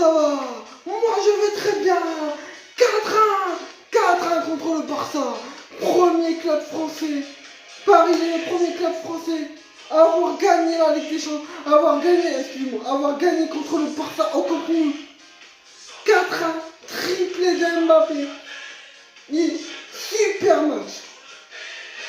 ça va? Moi je vais très bien. 4-1, 4-1 contre le Barça. Premier club français. Paris est le premier club français à avoir gagné la Ligue des Champions. Avoir gagné contre le Barça au Camp Nou. 4-1, triplé de Mbappé. Super match.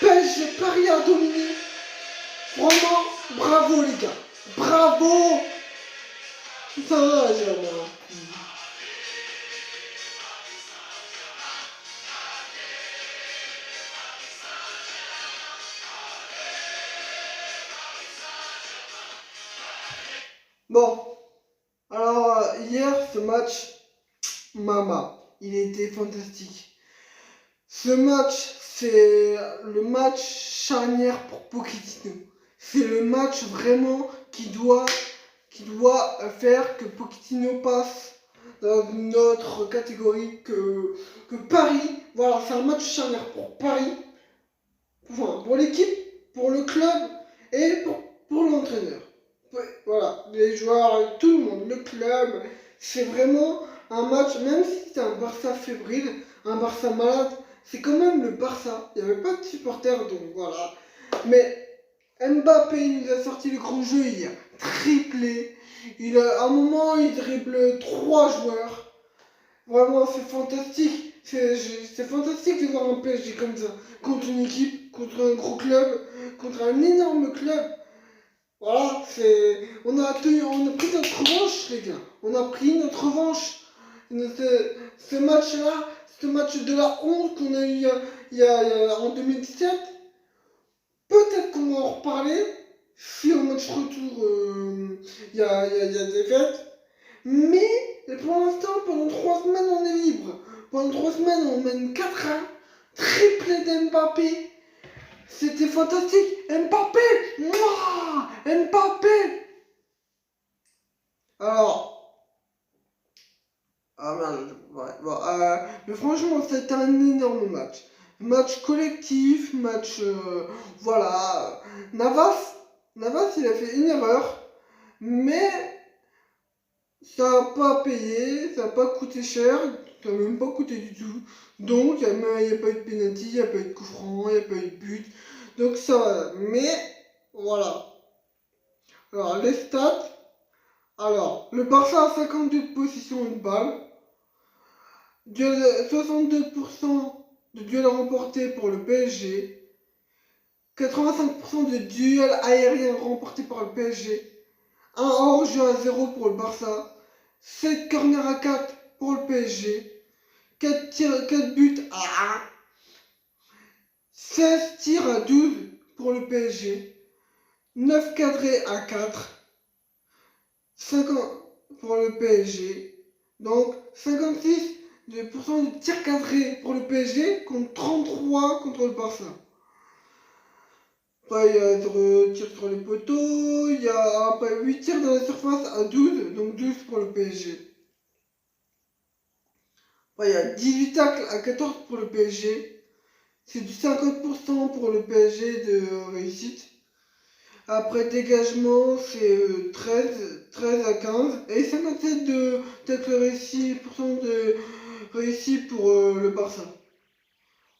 PSG, Paris a dominé. Vraiment, bravo les gars. Bravo. Ça va, Germain. Bon, alors hier ce match, Mama, il était fantastique. Ce match, c'est le match charnière pour Pochettino. C'est le match vraiment qui doit faire que Pochettino passe dans une autre catégorie que Paris. Voilà, c'est un match charnière pour Paris, pour l'équipe, pour le club et pour l'entraîneur. Voilà, les joueurs, tout le monde, le club, c'est vraiment un match, même si c'est un Barça fébrile, un Barça malade, c'est quand même le Barça. Il n'y avait pas de supporters, donc voilà. Mais Mbappé, il nous a sorti le grand jeu hier, triplé. À un moment, il dribble 3 joueurs. Vraiment, c'est fantastique. C'est fantastique de voir un PSG comme ça, contre une équipe, contre un gros club, contre un énorme club. Voilà, on a pris notre revanche, les gars. On a pris notre revanche. Ce match-là, ce match de la honte qu'on a eu en 2017, peut-être qu'on va en reparler si au match retour il y a des fêtes. Mais pour l'instant, pendant 3 semaines, on est libre. Pendant 3 semaines, on mène 4-1, triplé d'Mbappé. C'était fantastique. Mbappé, mouah, Mbappé. Alors, merde, ouais, bon, mais franchement, c'était un énorme match. Match collectif, match, voilà. Navas, il a fait une erreur, mais ça n'a pas payé, ça n'a pas coûté cher, ça n'a même pas coûté du tout. Donc, il n'y a pas eu de pénalty, il n'y a pas eu de coup franc, il n'y a pas eu de but. Donc ça va, mais voilà. Alors les stats. Alors, le Barça a 52 possessions de balle, 62% de duels remportés pour le PSG, 85% de duels aériens remportés par le PSG, 1 hors-jeu à 0 pour le Barça, 7 corners à 4 pour le PSG, 4 buts à 1, 16 tirs à 12 pour le PSG, 9 cadrés à 4, 50 pour le PSG, donc 56% de tirs cadrés pour le PSG contre 33 contre le Barça. Après, il y a 0 tirs sur les poteaux, il y a 8 tirs dans la surface à 12, donc 12 pour le PSG. Après, il y a 18 tacles à 14 pour le PSG, c'est du 50% pour le PSG de réussite. Après dégagement, c'est 13 à 15 et 57 de tacles réussis, de réussi pour le Barça.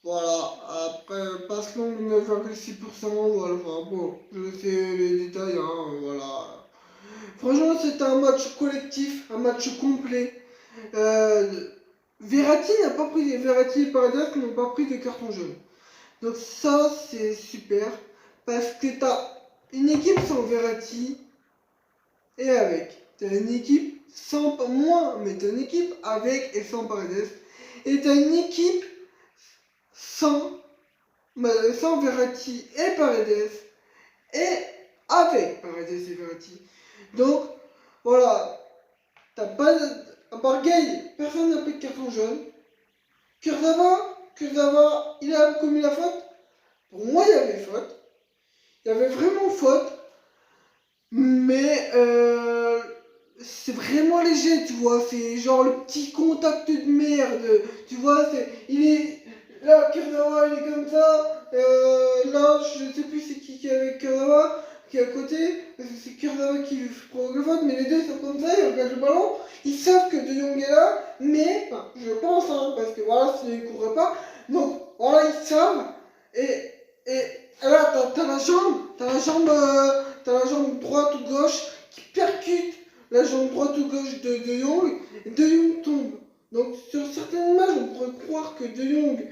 Voilà, après passe longue 9,6%, voilà, enfin bon, je sais les détails, hein, voilà. Franchement, c'était un match collectif, un match complet. Verratti et Paredes n'ont pas pris de carton jaune. Donc ça, c'est super, parce que t'as une équipe sans Verratti et avec. T'as une équipe sans moins, mais t'as une équipe avec et sans Paredes. Et t'as une équipe sans Verratti et Paredes et avec Paredes et Verratti. Donc voilà, t'as pas à part Gay, personne n'a pris de carton jaune. Kurzawa, il a commis la faute. Pour moi, il y avait faute. Il y avait vraiment faute. Mais c'est vraiment léger, tu vois. C'est genre le petit contact de merde. Tu vois, il est. Là, Kurzawa, il est comme ça. Là, je sais plus c'est qui est avec Kurzawa. qui est à côté, parce que c'est Kurzawa qui provoque le faute, mais les deux sont comme ça, ils regardent le ballon, ils savent que De Jong est là, mais, enfin, je pense, hein, parce que voilà, sinon ils ne courraient pas, donc voilà, ils savent, et là, t'as la jambe droite ou gauche qui percute la jambe droite ou gauche de De Jong, et De Jong tombe. Donc sur certaines images, on pourrait croire que De Jong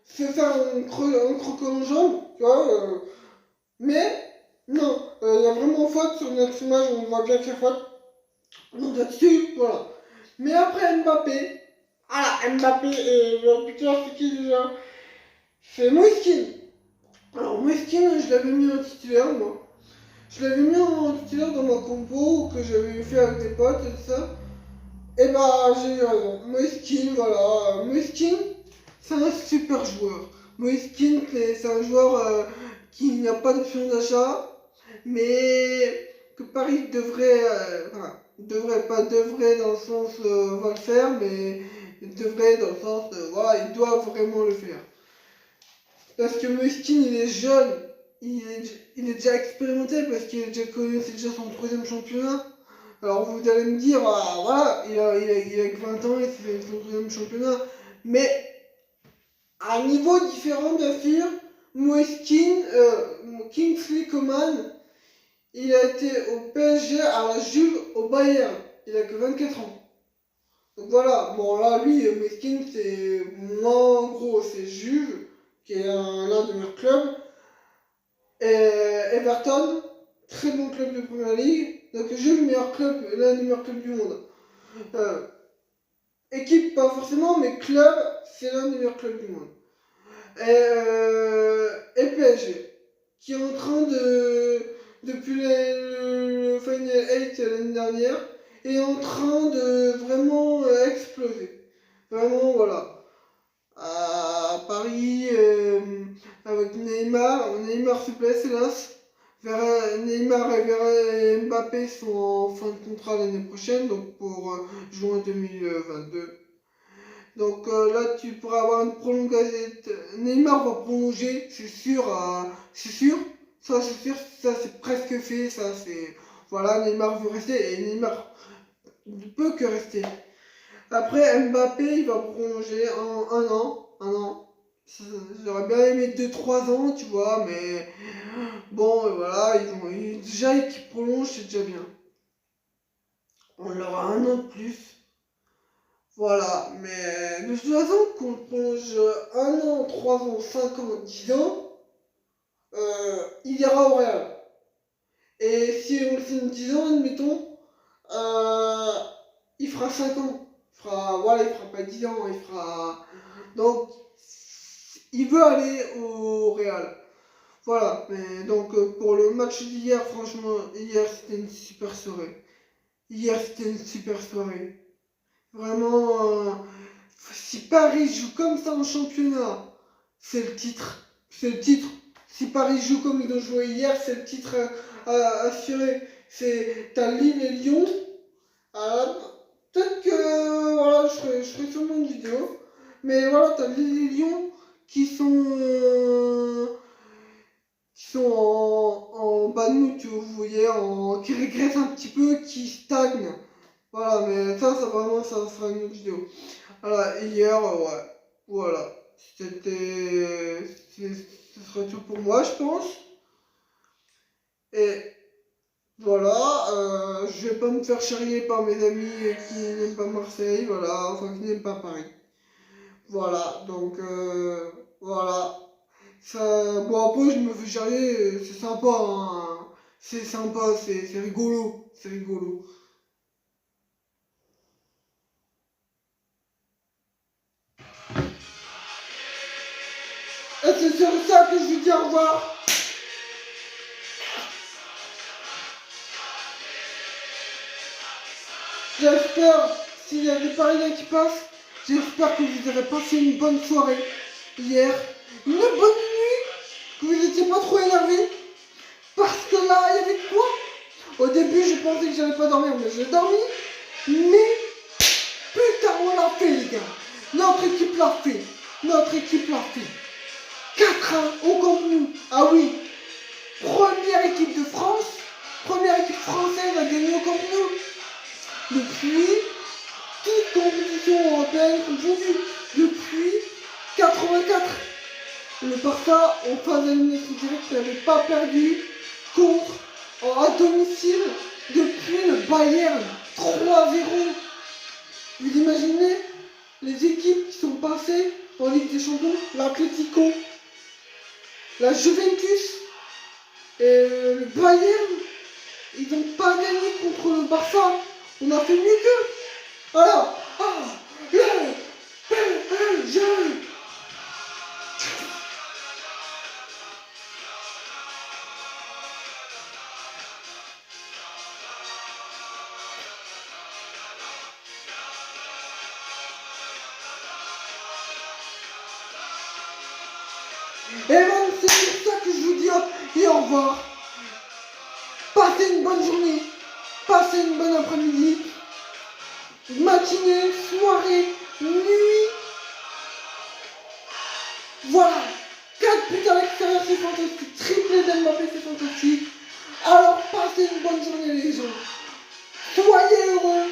fait faire un croco en jambe, tu vois, mais non, il y a vraiment faute sur notre image, on voit bien qu'il y a faute. Donc là-dessus, voilà. Mais après Mbappé, Mbappé et le buteur, c'est qui déjà? C'est Moiskin. Alors Moiskin, je l'avais mis en titulaire, moi. Je l'avais mis en titulaire dans ma compo que j'avais fait avec des potes et tout ça. Et bah j'ai eu raison. Moiskin, voilà. Moiskin, c'est un super joueur. Moiskin, c'est un joueur qui n'a pas d'option d'achat, mais que Paris devrait, devrait dans le sens va le faire, mais devrait dans le sens voilà, il doit vraiment le faire. Parce que Moiskin, il est jeune, il est déjà expérimenté parce qu'il est déjà connu, c'est déjà son troisième championnat. Alors vous allez me dire, ah, voilà, il a que 20 ans et c'est son troisième championnat. Mais à un niveau différent, bien sûr, Moiskin, Kingsley Coman, il a été au PSG, à la Juve, au Bayern. Il a que 24 ans. Donc voilà, bon là, lui, Moiskin, c'est moins en gros, c'est Juve, qui est l'un des meilleurs clubs. Et Everton, très bon club de Première Ligue. Donc Juve, meilleur club, l'un des meilleurs clubs du monde. Équipe, pas forcément, mais club, c'est l'un des meilleurs clubs du monde. Et PSG, qui est en train depuis le Final 8 l'année dernière, est en train de vraiment exploser. Vraiment, voilà. À Paris, avec Neymar se blesse hélas. Neymar et Mbappé sont en fin de contrat l'année prochaine, donc pour juin 2022. Donc là, tu pourras avoir une prolongation. Neymar va prolonger, c'est sûr, c'est sûr. Ça, c'est sûr, ça c'est presque fait. Ça, c'est voilà, Neymar veut rester et Neymar ne peut que rester. Après, Mbappé, il va prolonger en un an. J'aurais bien aimé 2-3 ans, tu vois, mais bon, voilà, déjà qu'ils prolongent, c'est déjà bien. On aura un an de plus. Voilà, mais de toute façon, qu'on prolonge un an, 3 ans, 5 ans, 10 ans, il ira au Real. Et si on le signe 10 ans, admettons, il fera 5 ans. Voilà, il fera pas 10 ans, il fera. Donc, il veut aller au Real. Voilà, mais donc pour le match d'hier, franchement, hier c'était une super soirée. Hier c'était une super soirée. Vraiment, si Paris joue comme ça en championnat, c'est le titre. C'est le titre. Si Paris joue comme ils ont joué hier, c'est le titre assuré. T'as Lille et Lyon. Peut-être que voilà, je ferai sûrement une vidéo. Mais voilà, t'as Lille et Lyon qui sont en bas de nous, tu vois, vous voyez, qui régressent un petit peu, qui stagnent. Voilà, mais ça vraiment, ça sera une autre vidéo. Voilà, hier, ouais, voilà. Ce serait tout pour moi, je pense. Et voilà, je vais pas me faire charrier par mes amis qui n'aiment pas Marseille, voilà, enfin qui n'aiment pas Paris. Voilà, donc voilà. Ça, bon, après, je me fais charrier, c'est sympa, hein. C'est sympa, c'est rigolo, c'est rigolo. Et c'est sur ça que je vous dis au revoir. J'espère, s'il y a des Parisiens qui passent, j'espère que vous aurez passé une bonne soirée hier, une bonne nuit, que vous n'étiez pas trop énervés. Parce que là, il y avait quoi? Au début, je pensais que j'allais pas dormir, mais j'ai dormi. Mais, putain, on l'a fait, les gars. Notre équipe l'a fait. 4-1 au Camp Nou. Ah oui. première équipe de France, première équipe française à gagner au Camp Nou. Depuis toute compétition européenne confondue, depuis 84. Le Barça, en phase éliminatoire directe, n'avait pas perdu à domicile depuis le Bayern 3-0. Vous imaginez les équipes qui sont passées en Ligue des Champions, l'Atlético, la Juventus et le Bayern, ils n'ont pas gagné contre le Barça. On a fait mieux qu'eux. Alors, le PSG. Et bon, c'est pour ça que je vous dis hop et au revoir. Passez une bonne journée, passez une bonne après-midi, matinée, soirée, nuit. Voilà, 4 buts à l'extérieur, c'est fantastique. Triplé d'Mbappé, c'est fantastique. Alors passez une bonne journée les gens. Soyez heureux.